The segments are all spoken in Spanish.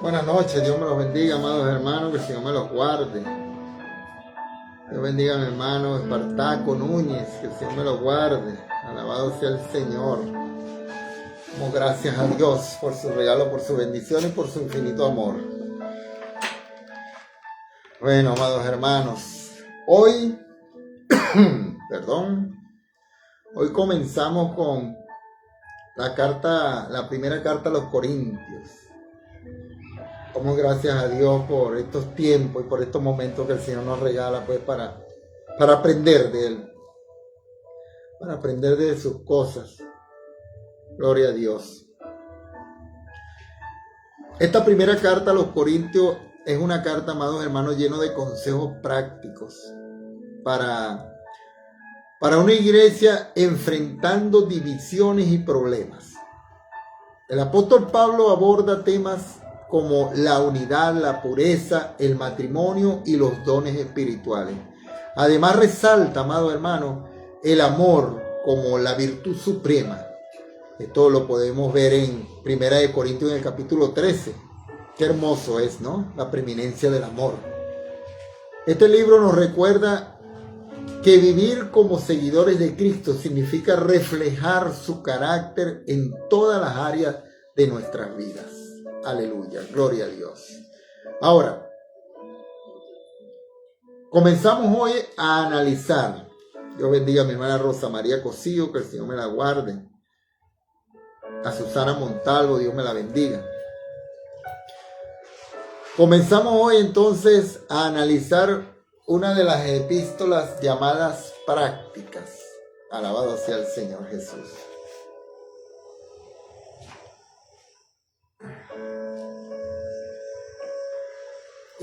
Buenas noches, Dios me los bendiga, amados hermanos, que el Señor me los guarde. Dios bendiga a mi hermano Espartaco Núñez, que el Señor me los guarde. Alabado sea el Señor. Damos gracias a Dios por su regalo, por su bendición y por su infinito amor. Bueno, amados hermanos, hoy comenzamos con la primera carta a los Corintios. Damos gracias a Dios por estos tiempos y por estos momentos que el Señor nos regala, pues, para aprender de Él, para aprender de sus cosas. Gloria a Dios. Esta primera carta a los Corintios es una carta, amados hermanos, llena de consejos prácticos para una iglesia enfrentando divisiones y problemas. El apóstol Pablo aborda temas como la unidad, la pureza, el matrimonio y los dones espirituales. Además resalta, amado hermano, el amor como la virtud suprema. Esto lo podemos ver en 1 Corintios en el capítulo 13. Qué hermoso es, ¿no? La preeminencia del amor. Este libro nos recuerda que vivir como seguidores de Cristo significa reflejar su carácter en todas las áreas de nuestras vidas. Aleluya, gloria a Dios. Ahora, comenzamos hoy a analizar. Dios bendiga a mi hermana Rosa María Cosío, que el Señor me la guarde. A Susana Montalvo, Dios me la bendiga. Comenzamos hoy entonces a analizar una de las epístolas llamadas prácticas. Alabado sea el Señor Jesús.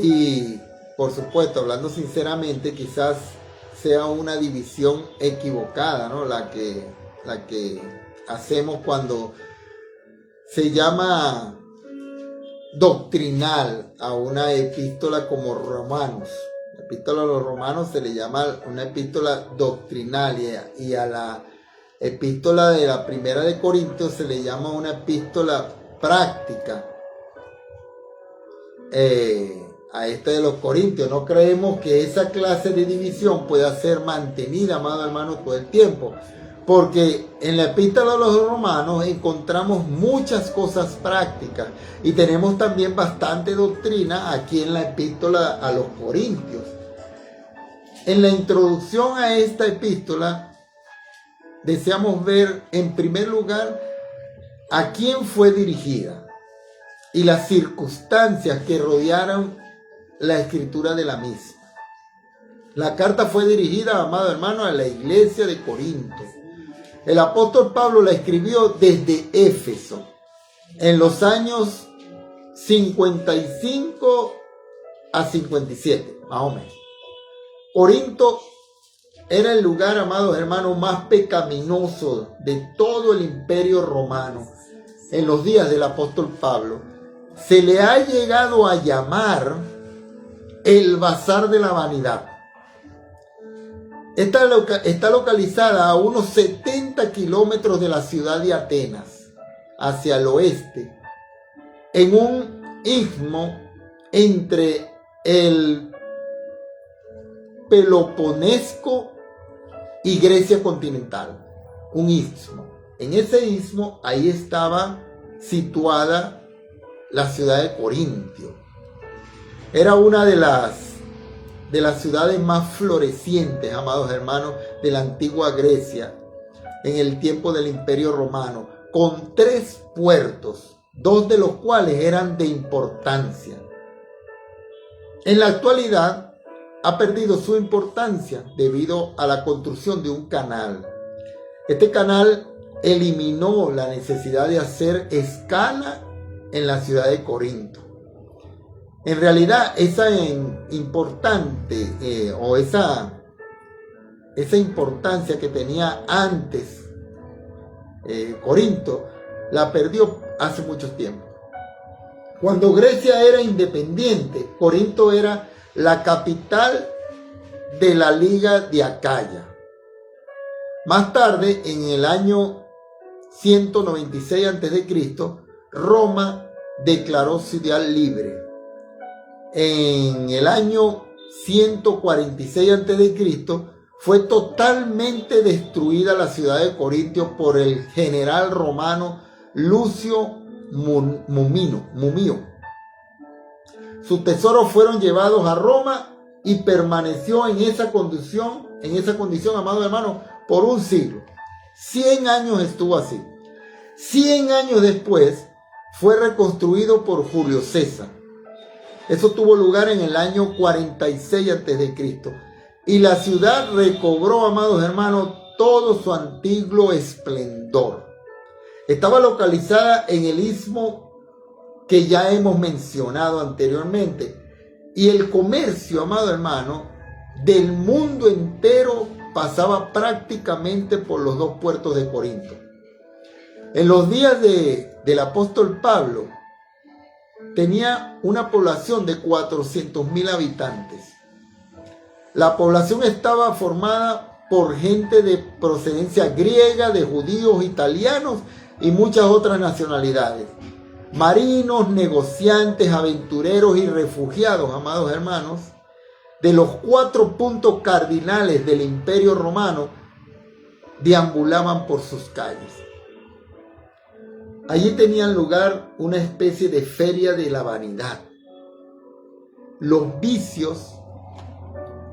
Y por supuesto, hablando sinceramente, quizás sea una división equivocada, ¿no? La que hacemos cuando se llama doctrinal a una epístola como Romanos. La epístola a los Romanos se le llama una epístola doctrinal y a la epístola de la primera de Corintios se le llama una epístola práctica. A esta de los Corintios, no creemos que esa clase de división pueda ser mantenida, amado hermano, todo el tiempo, porque en la epístola a los Romanos encontramos muchas cosas prácticas y tenemos también bastante doctrina aquí en la epístola a los Corintios. En la introducción a esta epístola deseamos ver en primer lugar a quién fue dirigida y las circunstancias que rodearon la escritura de la misma. La carta fue dirigida, amado hermano, a la iglesia de Corinto. El apóstol Pablo la escribió desde Éfeso en los años 55 a 57, más o menos. Corinto era el lugar, amados hermanos, más pecaminoso de todo el imperio romano. En los días del apóstol Pablo, se le ha llegado a llamar el bazar de la vanidad. Está localizada a unos 70 kilómetros de la ciudad de Atenas, hacia el oeste, en un istmo entre el Peloponesco y Grecia continental. Un istmo. En ese istmo, ahí estaba situada la ciudad de Corintio. Era una de las ciudades más florecientes, amados hermanos, de la antigua Grecia, en el tiempo del Imperio Romano, con 3 puertos, 2 de los cuales eran de importancia. En la actualidad ha perdido su importancia debido a la construcción de un canal. Este canal eliminó la necesidad de hacer escala en la ciudad de Corinto. En realidad, esa importancia que tenía antes Corinto, la perdió hace mucho tiempo. Cuando Grecia era independiente, Corinto era la capital de la Liga de Acaya. Más tarde, en el año 196 a.C., Roma declaró ciudad libre. En el año 146 a.C. fue totalmente destruida la ciudad de Corinto por el general romano Lucio Mumio. Sus tesoros fueron llevados a Roma y permaneció en esa condición, amados hermanos, por un siglo. 100 años estuvo así. 100 años después fue reconstruido por Julio César. Eso tuvo lugar en el año 46 a.C. Y la ciudad recobró, amados hermanos, todo su antiguo esplendor. Estaba localizada en el istmo que ya hemos mencionado anteriormente. Y el comercio, amado hermano, del mundo entero pasaba prácticamente por los 2 puertos de Corinto. En los días del apóstol Pablo, tenía una población de 400,000 habitantes. La población estaba formada por gente de procedencia griega, de judíos, italianos y muchas otras nacionalidades. Marinos, negociantes, aventureros y refugiados, amados hermanos, de los 4 puntos cardinales del Imperio Romano, deambulaban por sus calles. Allí tenían lugar una especie de feria de la vanidad. Los vicios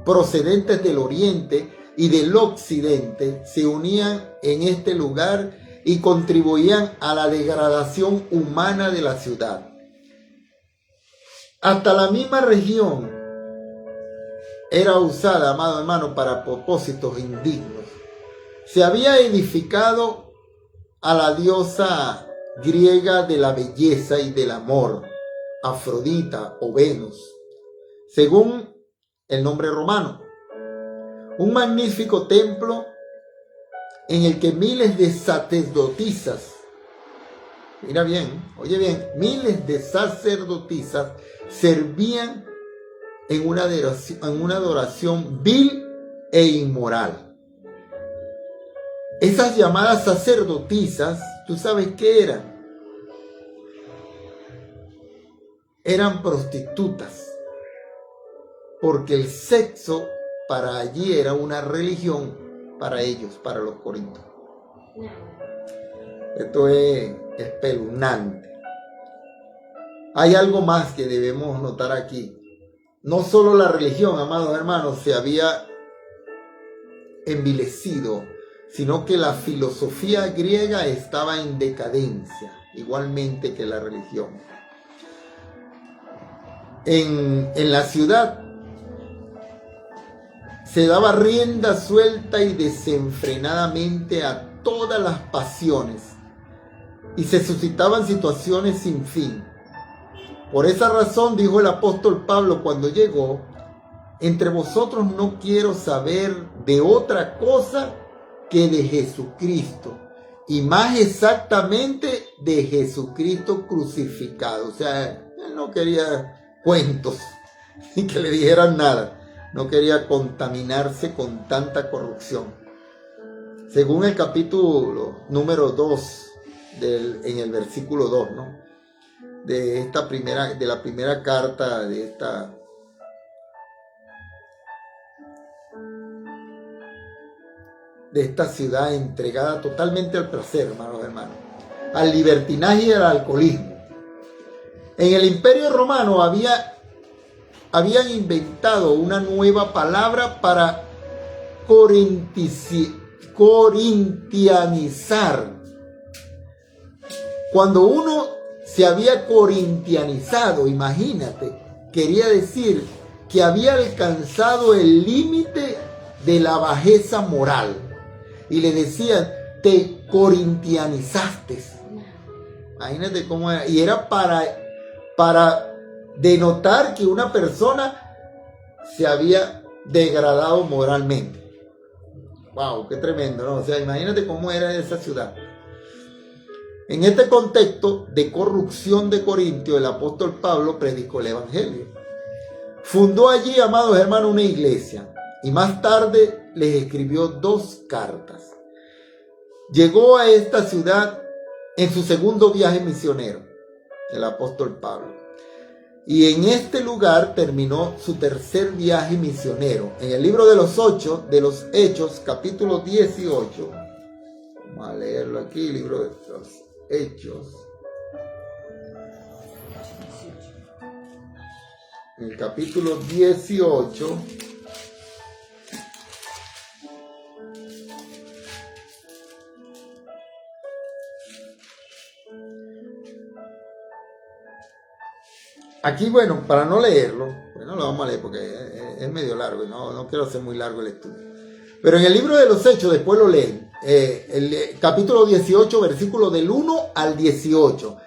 procedentes del oriente y del occidente se unían en este lugar y contribuían a la degradación humana de la ciudad. Hasta la misma región era usada, amado hermano, para propósitos indignos. Se había edificado a la diosa griega de la belleza y del amor, Afrodita o Venus, según el nombre romano. Un magnífico templo en el que miles de sacerdotisas, mira bien, oye bien, miles de sacerdotisas servían en una adoración vil e inmoral. Esas llamadas sacerdotisas, ¿tú sabes qué eran? Eran prostitutas, porque el sexo para allí era una religión para ellos, para los corintios. Esto es espeluznante. Hay algo más que debemos notar aquí. No solo la religión, amados hermanos, se había envilecido, sino que la filosofía griega estaba en decadencia, igualmente que la religión. En la ciudad se daba rienda suelta y desenfrenadamente a todas las pasiones y se suscitaban situaciones sin fin. Por esa razón, dijo el apóstol Pablo cuando llegó, entre vosotros no quiero saber de otra cosa que de Jesucristo, y más exactamente de Jesucristo crucificado. O sea, él no quería cuentos ni que le dijeran nada. No quería contaminarse con tanta corrupción. Según el capítulo número 2, en el versículo 2, ¿no? de la primera carta de esta ciudad entregada totalmente al placer, hermanos, al libertinaje y al alcoholismo. En el Imperio Romano habían inventado una nueva palabra para corintianizar. Cuando uno se había corintianizado, imagínate, quería decir que había alcanzado el límite de la bajeza moral. Y le decían, te corintianizaste. Imagínate cómo era. Y era para denotar que una persona se había degradado moralmente. Wow, qué tremendo, ¿no? O sea, imagínate cómo era esa ciudad. En este contexto de corrupción de Corintio, el apóstol Pablo predicó el evangelio. Fundó allí, amados hermanos, una iglesia y más tarde les escribió 2 cartas. Llegó a esta ciudad en su segundo viaje misionero, el apóstol Pablo. Y en este lugar terminó su tercer viaje misionero. En el libro de los Hechos, capítulo 18. Vamos a leerlo aquí, libro de los Hechos. En el capítulo 18. Aquí, bueno, para no leerlo, pues no lo vamos a leer porque es medio largo y no quiero hacer muy largo el estudio. Pero en el libro de los Hechos, después lo leen, el capítulo 18, versículo del 1 al 18.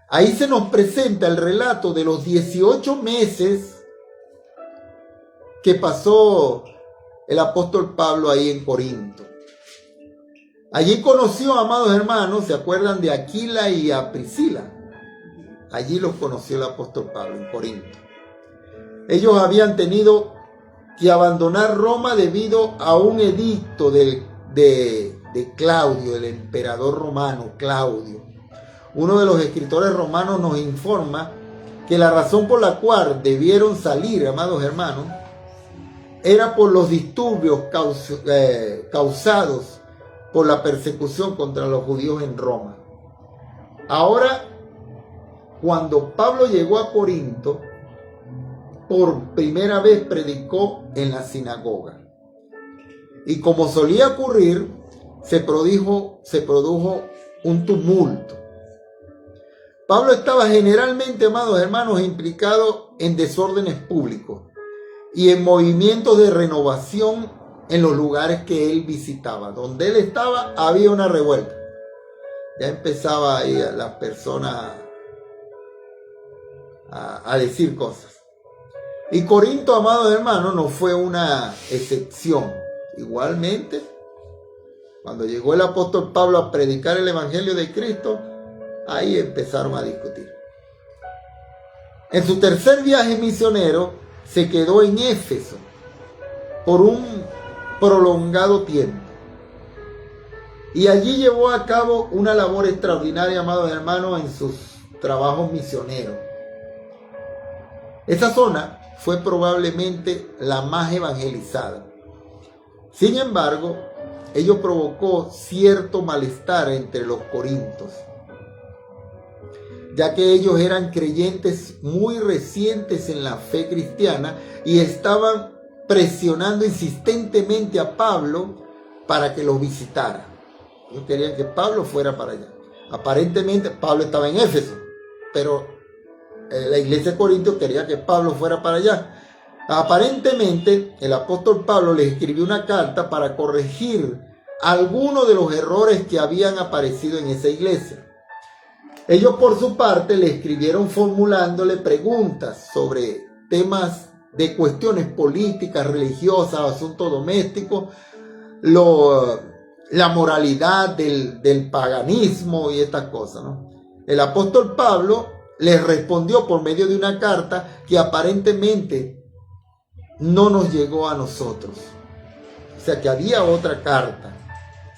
Ahí se nos presenta el relato de los 18 meses que pasó el apóstol Pablo ahí en Corinto. Allí conoció, amados hermanos, ¿se acuerdan de Aquila y a Priscila? Allí los conoció el apóstol Pablo en Corinto. Ellos habían tenido que abandonar Roma debido a un edicto de Claudio, el emperador romano Claudio. Uno de los escritores romanos nos informa que la razón por la cual debieron salir, amados hermanos, era por los disturbios causados por la persecución contra los judíos en Roma. Ahora, cuando Pablo llegó a Corinto, por primera vez predicó en la sinagoga. Y como solía ocurrir, se produjo un tumulto. Pablo estaba generalmente, amados hermanos, implicado en desórdenes públicos y en movimientos de renovación en los lugares que él visitaba. Donde él estaba, había una revuelta. Ya empezaba ahí a las personas a decir cosas. Y Corinto, amados hermanos, no fue una excepción. Igualmente, cuando llegó el apóstol Pablo a predicar el evangelio de Cristo, ahí empezaron a discutir. En su tercer viaje misionero, se quedó en Éfeso por un prolongado tiempo. Y allí llevó a cabo una labor extraordinaria, amados hermanos, en sus trabajos misioneros. Esa zona fue probablemente la más evangelizada. Sin embargo, ello provocó cierto malestar entre los corintios, ya que ellos eran creyentes muy recientes en la fe cristiana y estaban presionando insistentemente a Pablo para que los visitara. Ellos querían que Pablo fuera para allá. Aparentemente Pablo estaba en Éfeso, pero la iglesia de Corinto quería que Pablo fuera para allá. Aparentemente el apóstol Pablo les escribió una carta para corregir algunos de los errores que habían aparecido en esa iglesia. Ellos por su parte le escribieron formulándole preguntas sobre temas de cuestiones políticas, religiosas, asuntos domésticos, la moralidad del paganismo y estas cosas, ¿no? El apóstol Pablo les respondió por medio de una carta que aparentemente no nos llegó a nosotros. O sea que había otra carta,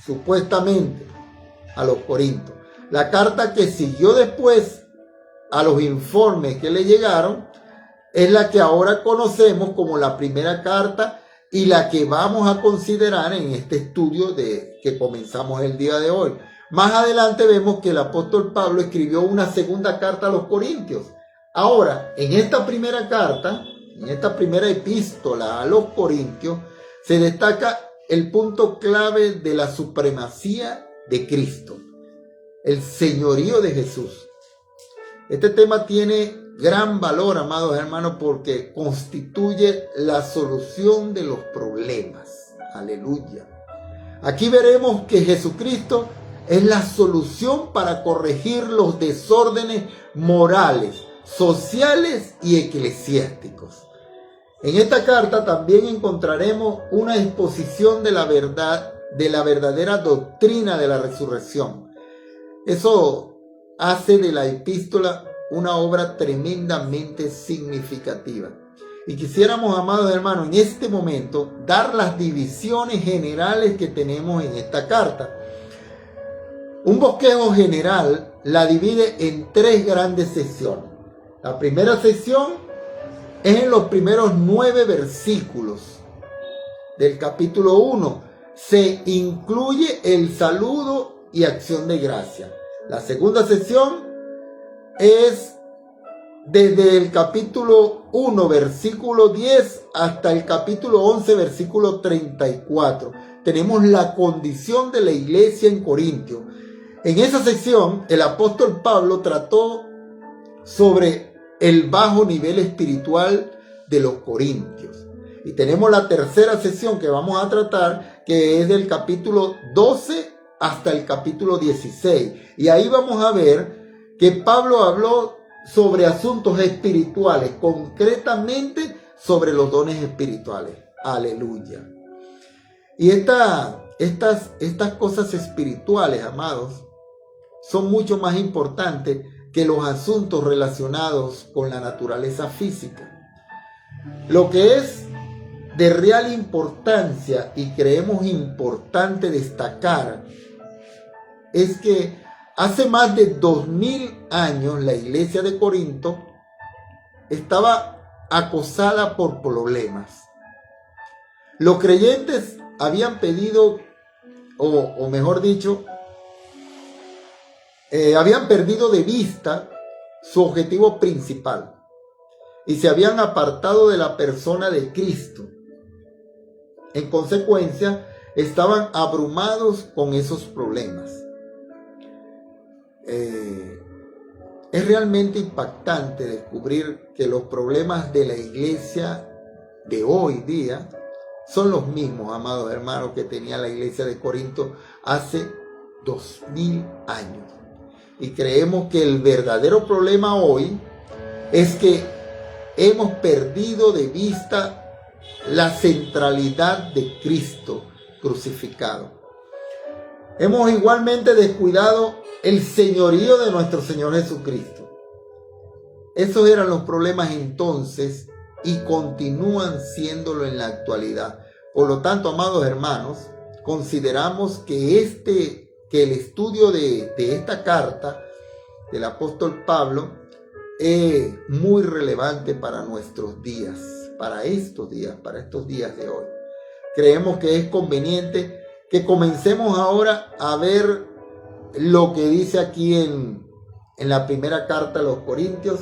supuestamente, a los Corintios. La carta que siguió después a los informes que le llegaron es la que ahora conocemos como la primera carta y la que vamos a considerar en este estudio que comenzamos el día de hoy. Más adelante vemos que el apóstol Pablo escribió una segunda carta a los Corintios. Ahora, en esta primera carta, en esta primera epístola a los Corintios, se destaca el punto clave de la supremacía de Cristo, el señorío de Jesús. Este tema tiene gran valor, amados hermanos, porque constituye la solución de los problemas. Aleluya. Aquí veremos que Jesucristo es la solución para corregir los desórdenes morales, sociales y eclesiásticos. En esta carta también encontraremos una exposición de la verdad, de la verdadera doctrina de la resurrección. Eso hace de la epístola una obra tremendamente significativa. Y quisiéramos, amados hermanos, en este momento dar las divisiones generales que tenemos en esta carta. Un bosquejo general la divide en 3 grandes secciones. La primera sección es en los primeros 9 versículos del capítulo 1. Se incluye el saludo y acción de gracia. La segunda sección es desde el capítulo 1, versículo 10, hasta el capítulo 11, versículo 34. Tenemos la condición de la iglesia en Corintio. En esa sección, el apóstol Pablo trató sobre el bajo nivel espiritual de los corintios. Y tenemos la tercera sección que vamos a tratar, que es del capítulo 12 hasta el capítulo 16. Y ahí vamos a ver que Pablo habló sobre asuntos espirituales, concretamente sobre los dones espirituales. Aleluya. Y estas cosas espirituales, amados, son mucho más importantes que los asuntos relacionados con la naturaleza física. Lo que es de real importancia y creemos importante destacar es que hace más de 2000 años la iglesia de Corinto estaba acosada por problemas. Los creyentes habían pedido, o mejor dicho, habían perdido de vista su objetivo principal y se habían apartado de la persona de Cristo. En consecuencia, estaban abrumados con esos problemas. Es realmente impactante descubrir que los problemas de la iglesia de hoy día son los mismos, amados hermanos, que tenía la iglesia de Corinto hace 2000 años. Y creemos que el verdadero problema hoy es que hemos perdido de vista la centralidad de Cristo crucificado. Hemos igualmente descuidado el señorío de nuestro Señor Jesucristo. Esos eran los problemas entonces y continúan siéndolo en la actualidad. Por lo tanto, amados hermanos, consideramos que el estudio de esta carta del apóstol Pablo es muy relevante para nuestros días, para estos días de hoy. Creemos que es conveniente que comencemos ahora a ver lo que dice aquí en la primera carta a los Corintios.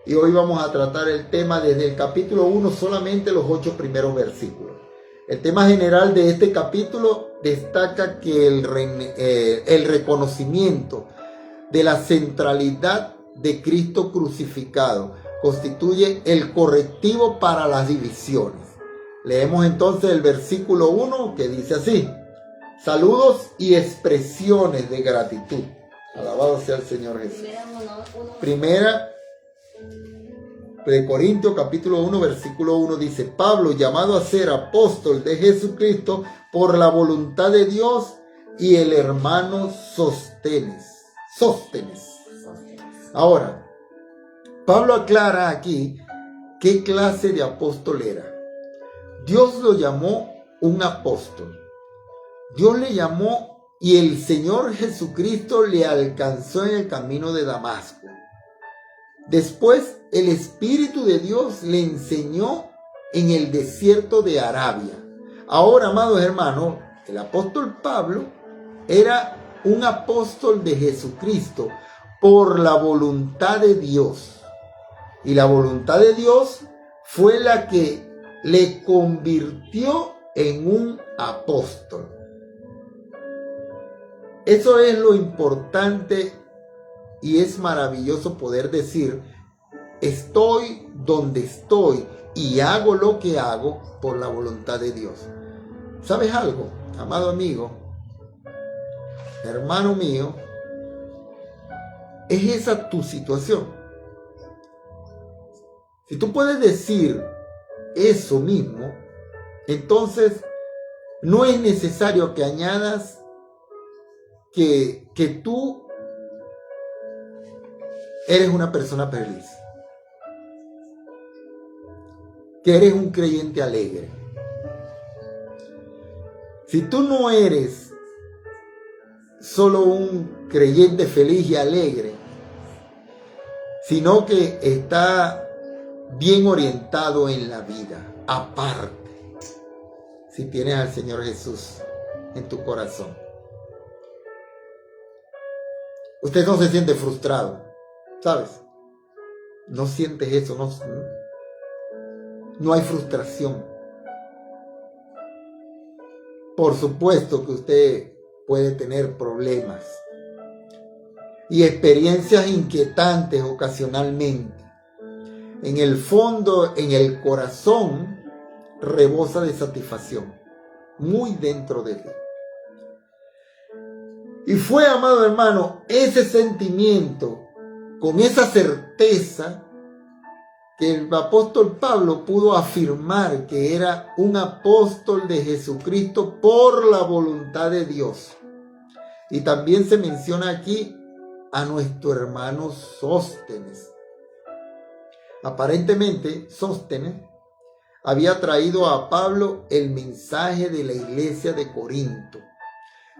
Y hoy vamos a tratar el tema desde el capítulo 1, solamente los 8 primeros versículos. El tema general de este capítulo destaca que el reconocimiento de la centralidad de Cristo crucificado constituye el correctivo para las divisiones. Leemos entonces el versículo 1 que dice así: saludos y expresiones de gratitud. Alabado sea el Señor Jesús. Primera de Corintios capítulo 1 versículo 1 dice: Pablo, llamado a ser apóstol de Jesucristo por la voluntad de Dios, y el hermano Sóstenes. Ahora, Pablo aclara aquí qué clase de apóstol era. Dios lo llamó un apóstol. Dios le llamó y el Señor Jesucristo le alcanzó en el camino de Damasco. Después, el Espíritu de Dios le enseñó en el desierto de Arabia. Ahora, amados hermanos, el apóstol Pablo era un apóstol de Jesucristo por la voluntad de Dios. Y la voluntad de Dios fue la que le convirtió en un apóstol. Eso es lo importante y es maravilloso poder decir: estoy donde estoy y hago lo que hago por la voluntad de Dios. ¿Sabes algo, amado amigo, hermano mío? Es esa tu situación. Si tú puedes decir eso mismo, entonces no es necesario que añadas que tú eres una persona feliz, que eres un creyente alegre. Si tú no eres solo un creyente feliz y alegre, sino que está bien orientado en la vida, aparte, si tienes al Señor Jesús en tu corazón, usted no se siente frustrado, ¿sabes? No sientes eso, no hay frustración. Por supuesto que usted puede tener problemas y experiencias inquietantes ocasionalmente. En el fondo, en el corazón, rebosa de satisfacción, muy dentro de él. Y fue, amado hermano, ese sentimiento, con esa certeza, que el apóstol Pablo pudo afirmar que era un apóstol de Jesucristo por la voluntad de Dios. Y también se menciona aquí a nuestro hermano Sóstenes. Aparentemente, Sóstenes había traído a Pablo el mensaje de la iglesia de Corinto.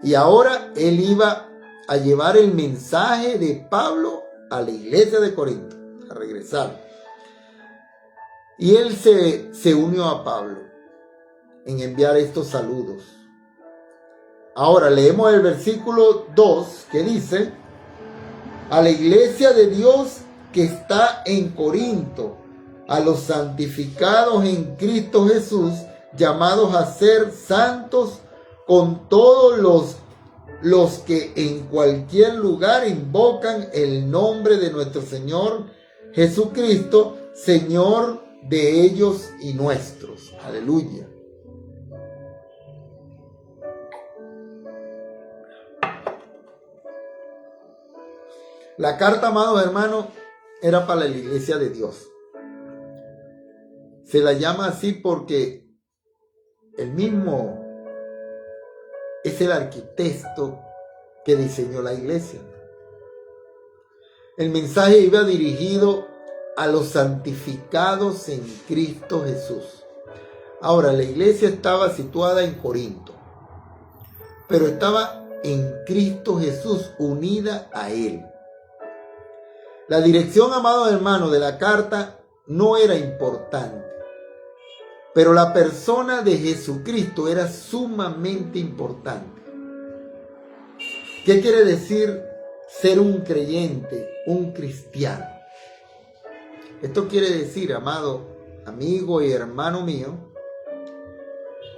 Y ahora él iba a llevar el mensaje de Pablo a la iglesia de Corinto, a regresar. Y él se unió a Pablo en enviar estos saludos. Ahora leemos el versículo 2 que dice: a la iglesia de Dios que está en Corinto, a los santificados en Cristo Jesús, llamados a ser santos, con todos los que en cualquier lugar invocan el nombre de nuestro Señor Jesucristo, Señor de ellos y nuestros. Aleluya. La carta, amados hermanos, era para la iglesia de Dios. Se la llama así porque él mismo es el arquitecto que diseñó la iglesia. El mensaje iba dirigido a los santificados en Cristo Jesús. Ahora, la iglesia estaba situada en Corinto, pero estaba en Cristo Jesús, unida a Él. La dirección, amado hermano, de la carta no era importante, pero la persona de Jesucristo era sumamente importante. ¿Qué quiere decir ser un creyente, un cristiano? Esto quiere decir, amado amigo y hermano mío,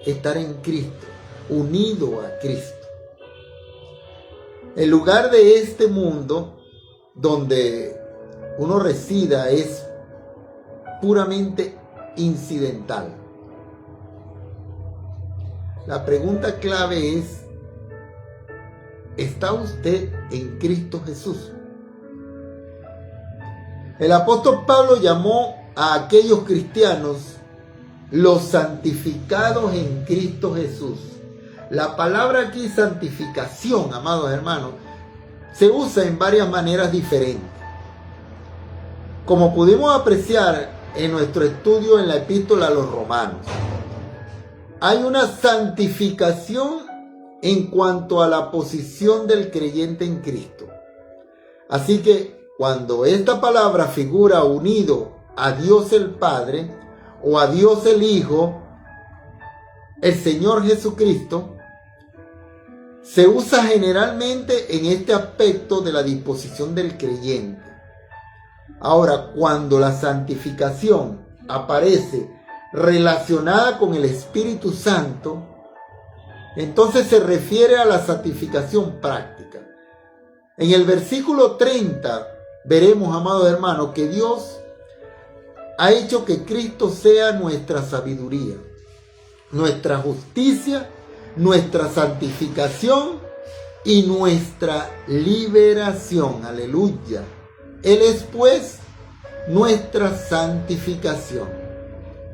estar en Cristo, unido a Cristo. El lugar de este mundo donde uno resida es puramente incidental. La pregunta clave es: ¿está usted en Cristo Jesús? El apóstol Pablo llamó a aquellos cristianos los santificados en Cristo Jesús. La palabra aquí, santificación, amados hermanos, se usa en varias maneras diferentes. Como pudimos apreciar en nuestro estudio en la epístola a los romanos, hay una santificación en cuanto a la posición del creyente en Cristo. Así que cuando esta palabra figura unido a Dios el Padre o a Dios el Hijo, el Señor Jesucristo, se usa generalmente en este aspecto de la disposición del creyente. Ahora, cuando la santificación aparece relacionada con el Espíritu Santo, entonces se refiere a la santificación práctica. En el versículo 30 veremos, amados hermanos, que Dios ha hecho que Cristo sea nuestra sabiduría, nuestra justicia, nuestra santificación y nuestra liberación. Aleluya. Él es pues nuestra santificación.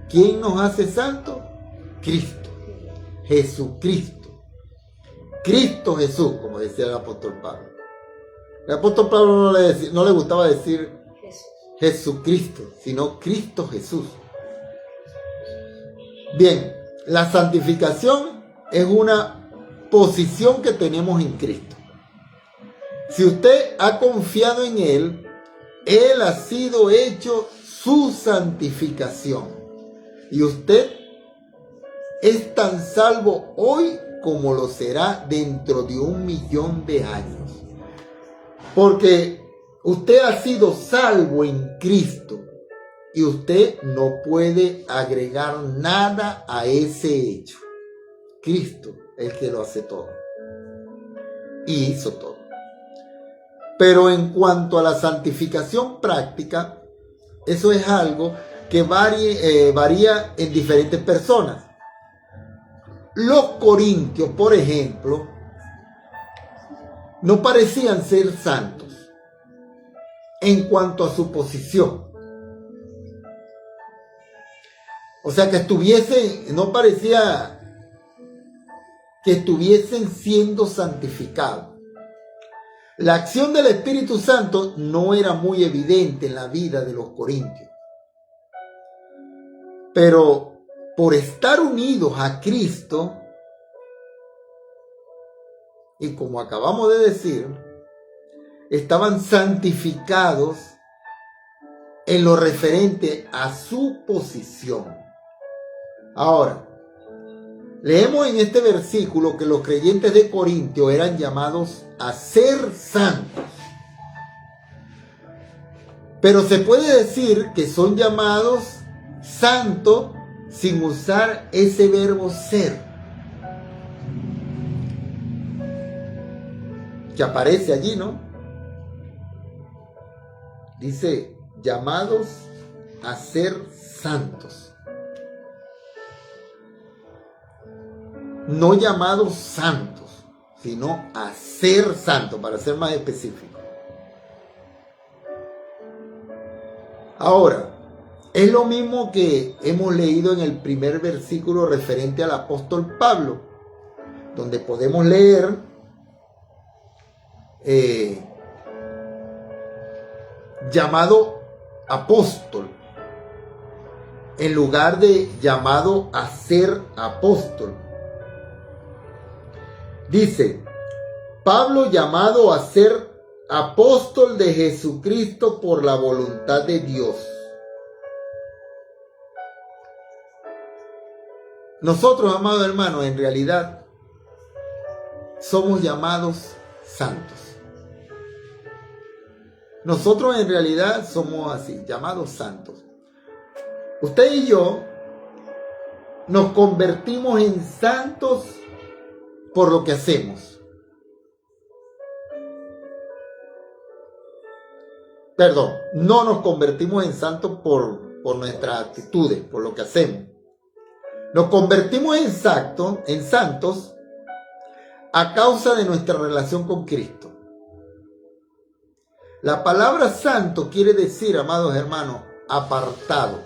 ¿Quién nos hace santos? Cristo, Jesucristo. Cristo Jesús, como decía el apóstol Pablo. El apóstol Pablo no le gustaba decir Jesucristo, sino Cristo Jesús. Bien, la santificación es una posición que tenemos en Cristo. Si usted ha confiado en Él, Él ha sido hecho su santificación. Y usted es tan salvo hoy como lo será dentro de 1.000.000 de años. Porque usted ha sido salvo en Cristo y usted no puede agregar nada a ese hecho. Cristo es el que lo hace todo y hizo todo. Pero en cuanto a la santificación práctica, eso es algo que varía en diferentes personas. Los corintios, por ejemplo, no parecían ser santos en cuanto a su posición. O sea, no parecía que estuviesen siendo santificados. La acción del Espíritu Santo no era muy evidente en la vida de los corintios. Pero por estar unidos a Cristo, y como acabamos de decir, estaban santificados en lo referente a su posición. Ahora, leemos en este versículo que los creyentes de Corintio eran llamados a ser santos. Pero se puede decir que son llamados santos sin usar ese verbo ser, que aparece allí, ¿no? Dice, llamados a ser santos. No llamados santos, sino a ser santos, para ser más específico. Ahora, es lo mismo que hemos leído en el primer versículo referente al apóstol Pablo, donde podemos leer llamado apóstol, en lugar de llamado a ser apóstol. Dice, Pablo llamado a ser apóstol de Jesucristo por la voluntad de Dios. Nosotros, amados hermanos, en realidad somos llamados santos. Nosotros en realidad somos así, llamados santos. Usted y yo nos convertimos en santos por lo que hacemos. Perdón, no nos convertimos en santos por nuestras actitudes, por lo que hacemos. Nos convertimos en santos a causa de nuestra relación con Cristo. La palabra santo quiere decir, amados hermanos, apartado,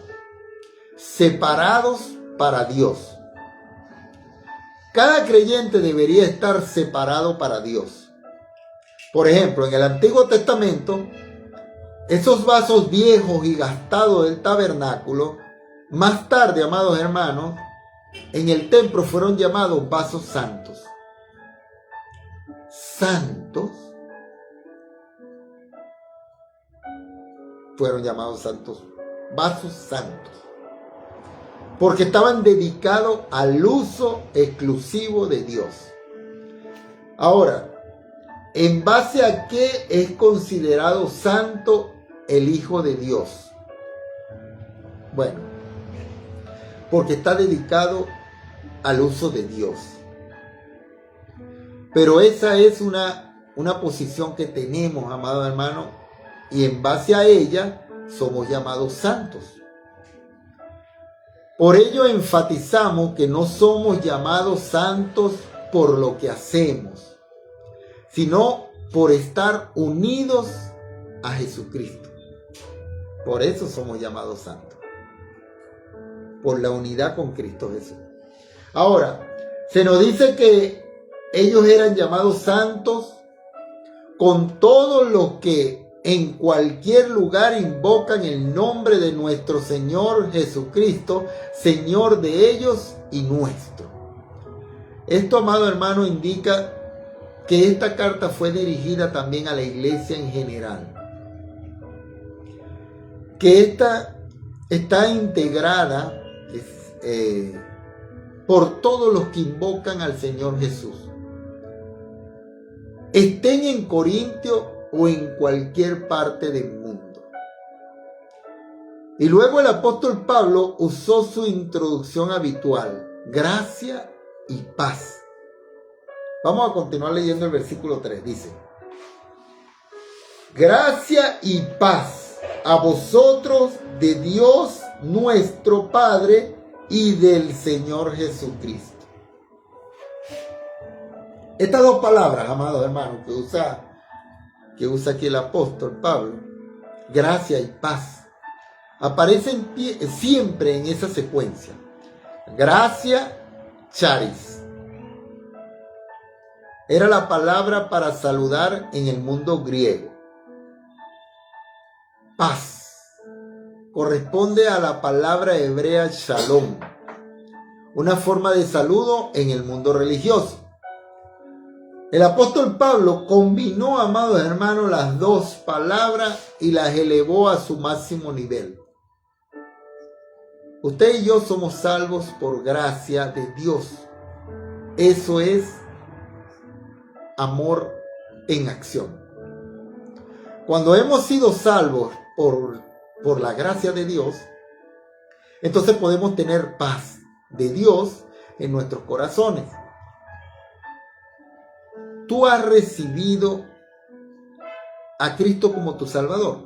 separados para Dios. Cada creyente debería estar separado para Dios. Por ejemplo, en el Antiguo Testamento, esos vasos viejos y gastados del tabernáculo, más tarde, amados hermanos, en el templo fueron llamados vasos santos. Santos fueron llamados santos, vasos santos, porque estaban dedicados al uso exclusivo de Dios. Ahora, ¿en base a qué es considerado santo el Hijo de Dios? Bueno, porque está dedicado al uso de Dios. Pero esa es una posición que tenemos, amado hermano, y en base a ella somos llamados santos. Por ello enfatizamos que no somos llamados santos por lo que hacemos, sino por estar unidos a Jesucristo. Por eso somos llamados santos, por la unidad con Cristo Jesús. Ahora, se nos dice que ellos eran llamados santos con todos los que en cualquier lugar invocan el nombre de nuestro Señor Jesucristo, Señor de ellos y nuestro. Esto, amado hermano, indica que esta carta fue dirigida también a la iglesia en general. Que esta está integrada por todos los que invocan al Señor Jesús. Estén en Corintio o en cualquier parte del mundo. Y luego el apóstol Pablo usó su introducción habitual: gracia y paz. Vamos a continuar leyendo el versículo 3. Dice: gracia y paz a vosotros de Dios nuestro Padre y del Señor Jesucristo. Estas dos palabras, amados hermanos, que usa aquí el apóstol Pablo, gracia y paz, aparecen siempre en esa secuencia. Gracia, charis, era la palabra para saludar en el mundo griego. Paz corresponde a la palabra hebrea shalom, una forma de saludo en el mundo religioso. El apóstol Pablo combinó, amados hermanos, las dos palabras y las elevó a su máximo nivel. Usted y yo somos salvos por gracia de Dios. Eso es amor en acción. Cuando hemos sido salvos por la gracia de Dios, entonces podemos tener paz de Dios en nuestros corazones. ¿Tú has recibido a Cristo como tu Salvador?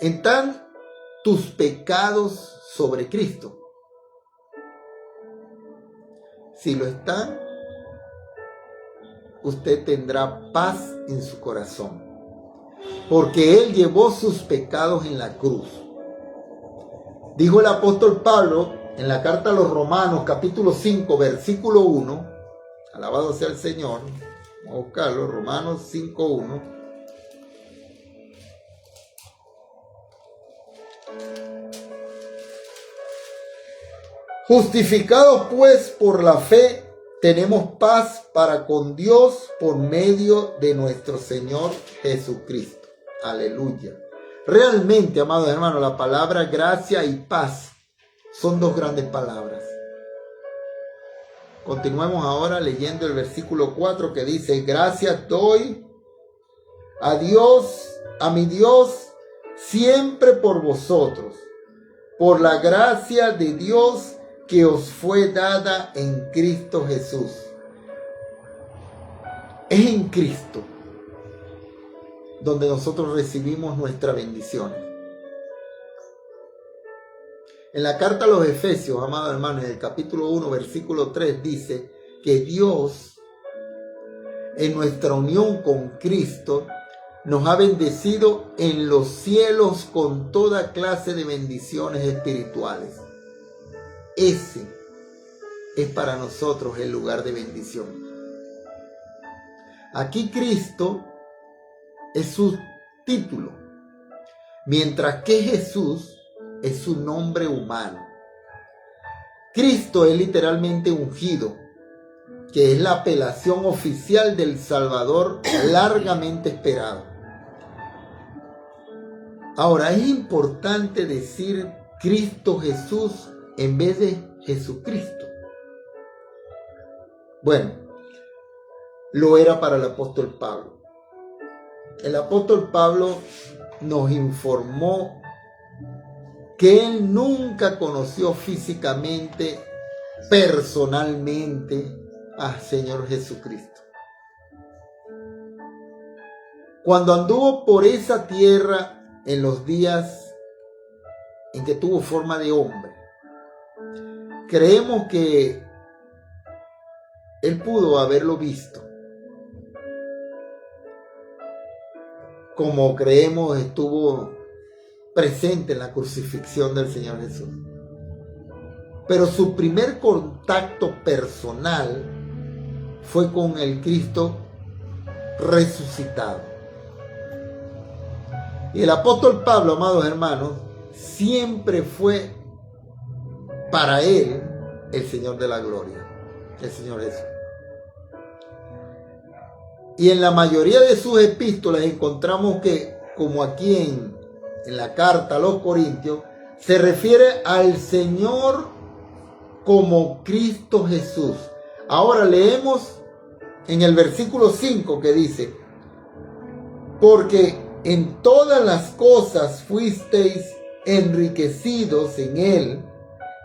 ¿Están tus pecados sobre Cristo? Si lo están, usted tendrá paz en su corazón, porque Él llevó sus pecados en la cruz. Dijo el apóstol Pablo en la carta a los Romanos, capítulo 5, versículo 1, alabado sea el Señor, vamos a buscarlo, Romanos 5, 1. Justificados pues por la fe, tenemos paz para con Dios por medio de nuestro Señor Jesucristo. Aleluya. Realmente, amados hermanos, la palabra gracia y paz son dos grandes palabras. Continuemos ahora leyendo el versículo 4 que dice: gracias doy a Dios, a mi Dios, siempre por vosotros, por la gracia de Dios que os fue dada en Cristo Jesús. Es en Cristo donde nosotros recibimos nuestras bendiciones. En la carta a los Efesios, amados hermanos, en el capítulo 1, versículo 3, dice que Dios, en nuestra unión con Cristo, nos ha bendecido en los cielos con toda clase de bendiciones espirituales. Ese es para nosotros el lugar de bendición. Aquí Cristo es su título, mientras que Jesús es su nombre humano. Cristo es literalmente ungido, que es la apelación oficial del Salvador largamente esperado. Ahora, es importante decir Cristo Jesús en vez de Jesucristo. Bueno, lo era para el apóstol Pablo. El apóstol Pablo nos informó que él nunca conoció físicamente, personalmente, al Señor Jesucristo. Cuando anduvo por esa tierra en los días en que tuvo forma de hombre, creemos que él pudo haberlo visto, como creemos estuvo presente en la crucifixión del Señor Jesús. Pero su primer contacto personal fue con el Cristo resucitado. Y el apóstol Pablo, amados hermanos, siempre fue para él el Señor de la gloria, el Señor Jesús. Y en la mayoría de sus epístolas encontramos que, como aquí en la carta a los Corintios, se refiere al Señor como Cristo Jesús. Ahora leemos en el versículo 5 que dice: porque en todas las cosas fuisteis enriquecidos en Él,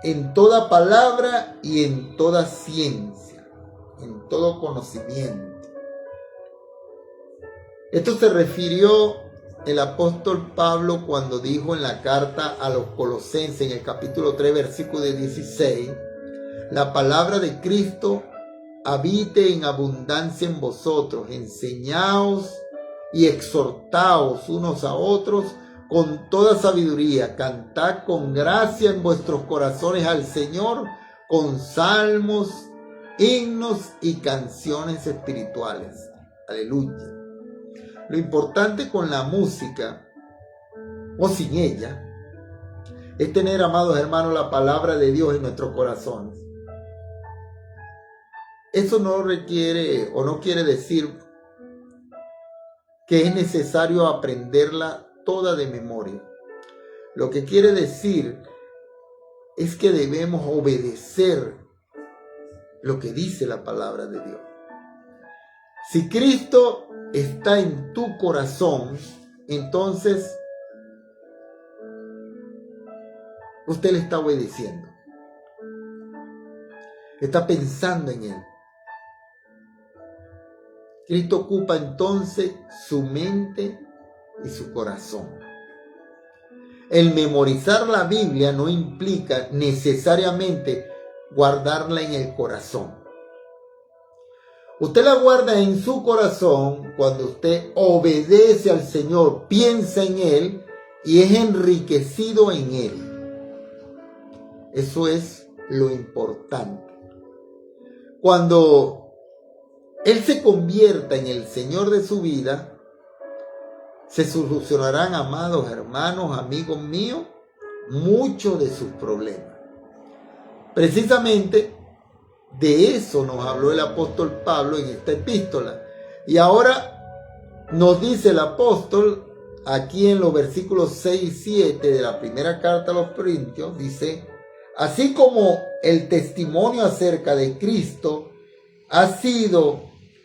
en toda palabra y en toda ciencia, en todo conocimiento. Esto se refirió el apóstol Pablo cuando dijo en la carta a los Colosenses, en el capítulo 3, versículo 16, la palabra de Cristo habite en abundancia en vosotros, enseñaos y exhortaos unos a otros con toda sabiduría, cantad con gracia en vuestros corazones al Señor con salmos, himnos y canciones espirituales. Aleluya. Lo importante con la música, o sin ella, es tener, amados hermanos, la palabra de Dios en nuestros corazones. Eso no requiere o no quiere decir que es necesario aprenderla toda de memoria. Lo que quiere decir es que debemos obedecer lo que dice la palabra de Dios. Si Cristo está en tu corazón, entonces usted le está obedeciendo. Está pensando en Él. Cristo ocupa entonces su mente y su corazón. El memorizar la Biblia no implica necesariamente guardarla en el corazón. Usted la guarda en su corazón cuando usted obedece al Señor, piensa en Él y es enriquecido en Él. Eso es lo importante. Cuando Él se convierta en el Señor de su vida, se solucionarán, amados hermanos, amigos míos, muchos de sus problemas. Precisamente de eso nos habló el apóstol Pablo en esta epístola. Y ahora nos dice el apóstol aquí en los versículos 6 y 7 de la primera carta a los Corintios, dice: así como el testimonio acerca de Cristo ha sido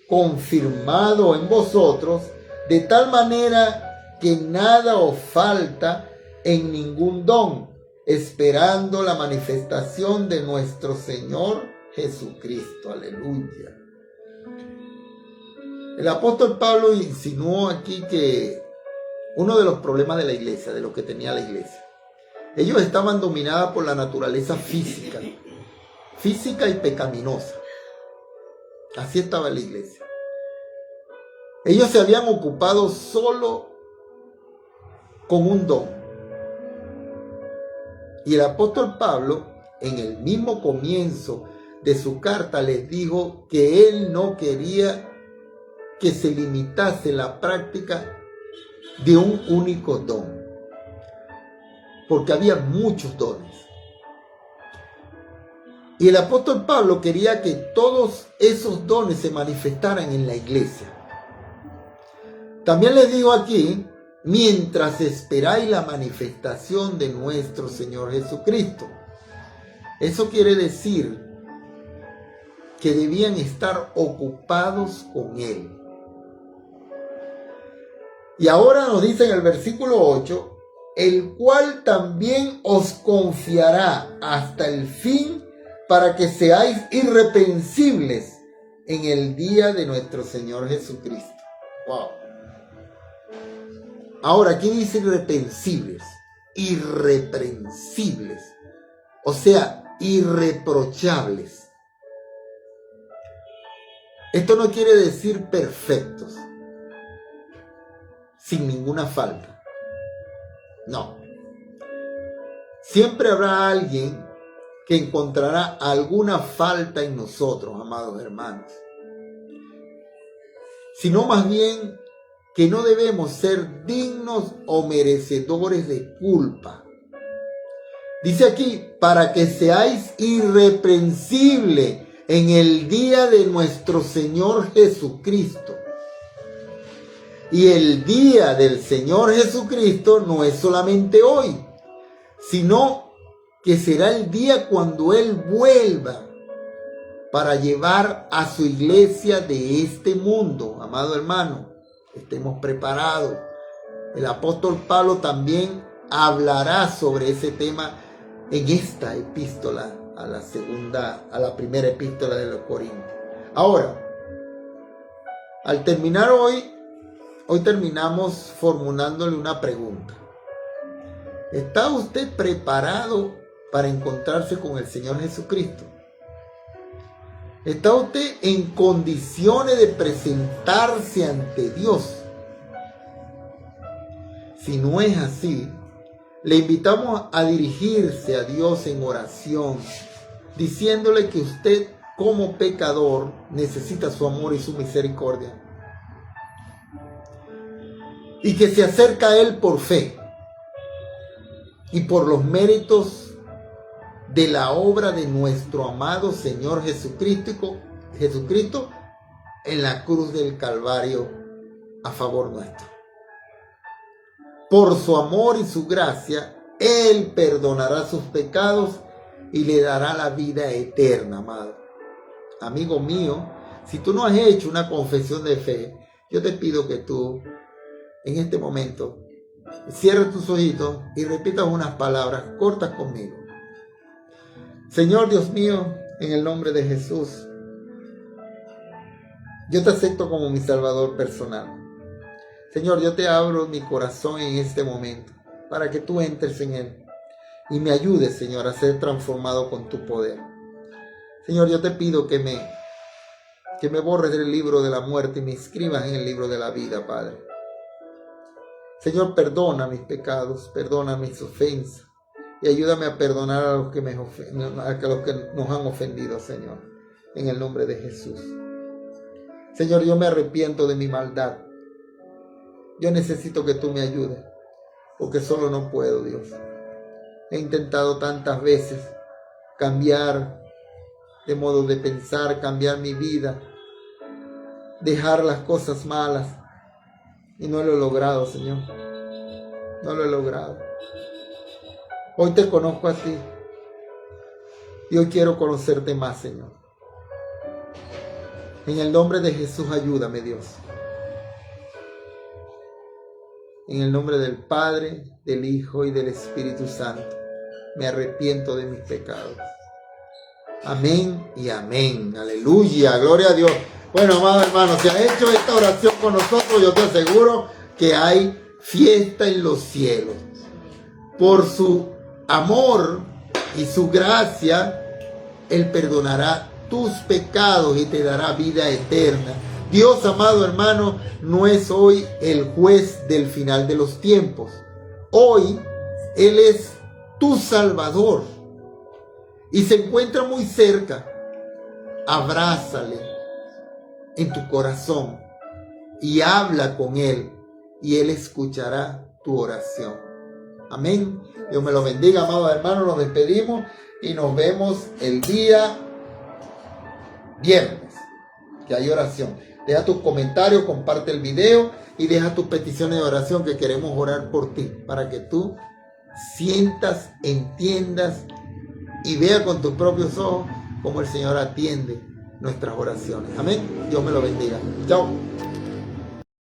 confirmado en vosotros, de tal manera que nada os falta en ningún don, esperando la manifestación de nuestro Señor Jesucristo. Aleluya. El apóstol Pablo insinuó aquí que uno de los problemas de la iglesia, de lo que tenía la iglesia, Ellos estaban dominados por la naturaleza física y pecaminosa. Así estaba la iglesia. Ellos se habían ocupado solo con un don. Y el apóstol Pablo, en el mismo comienzo de su carta, les dijo que él no quería que se limitase la práctica de un único don, porque había muchos dones. Y el apóstol Pablo quería que todos esos dones se manifestaran en la iglesia. También les digo aquí, mientras esperáis la manifestación de nuestro Señor Jesucristo. Eso quiere decir que debían estar ocupados con Él. Y ahora nos dice en el versículo 8, el cual también os confiará hasta el fin para que seáis irreprensibles en el día de nuestro Señor Jesucristo. Wow. Ahora, aquí dice irreprensibles, irreprensibles, o sea, irreprochables. Esto no quiere decir perfectos, sin ninguna falta. No. Siempre habrá alguien que encontrará alguna falta en nosotros, amados hermanos. Sino más bien que no debemos ser dignos o merecedores de culpa. Dice aquí, para que seáis irreprensibles en el día de nuestro Señor Jesucristo. Y el día del Señor Jesucristo no es solamente hoy, sino que será el día cuando Él vuelva para llevar a su iglesia de este mundo. Amado hermano, estemos preparados. El apóstol Pablo también hablará sobre ese tema en esta epístola, a la primera epístola de los Corintios. Ahora, al terminar hoy terminamos formulándole una pregunta. ¿Está usted preparado para encontrarse con el Señor Jesucristo? ¿Está usted en condiciones de presentarse ante Dios? Si no es así, le invitamos a dirigirse a Dios en oración, diciéndole que usted como pecador necesita su amor y su misericordia, y que se acerca a Él por fe y por los méritos de la obra de nuestro amado Señor Jesucristo en la cruz del Calvario a favor nuestro. Por su amor y su gracia, Él perdonará sus pecados y le dará la vida eterna, amado. Amigo mío, si tú no has hecho una confesión de fe, yo te pido que tú, en este momento, cierres tus ojitos y repitas unas palabras cortas conmigo. Señor Dios mío, en el nombre de Jesús, yo te acepto como mi Salvador personal. Señor, yo te abro mi corazón en este momento para que tú entres en él y me ayudes, Señor, a ser transformado con tu poder. Señor, yo te pido que me borres del libro de la muerte y me inscribas en el libro de la vida, Padre. Señor, perdona mis pecados, perdona mis ofensas y ayúdame a perdonar a los que nos han ofendido, Señor, en el nombre de Jesús. Señor, yo me arrepiento de mi maldad. Yo necesito que tú me ayudes, porque solo no puedo, Dios. He intentado tantas veces cambiar de modo de pensar, cambiar mi vida, dejar las cosas malas, y no lo he logrado, Señor. No lo he logrado. Hoy te conozco a ti y hoy quiero conocerte más, Señor. En el nombre de Jesús, ayúdame, Dios. En el nombre del Padre, del Hijo y del Espíritu Santo, me arrepiento de mis pecados. Amén y amén. Aleluya, gloria a Dios. Bueno, amados hermanos, si has hecho esta oración con nosotros, yo te aseguro que hay fiesta en los cielos. Por su amor y su gracia, Él perdonará tus pecados y te dará vida eterna. Dios, amado hermano, no es hoy el juez del final de los tiempos. Hoy Él es tu Salvador y se encuentra muy cerca. Abrázale en tu corazón y habla con Él y Él escuchará tu oración. Amén. Dios me lo bendiga, amados hermanos. Nos despedimos y nos vemos el día viernes, que hay oración. Deja tus comentarios, comparte el video y deja tus peticiones de oración, que queremos orar por ti, para que tú sientas, entiendas y veas con tus propios ojos cómo el Señor atiende nuestras oraciones. Amén. Dios me lo bendiga. Chao.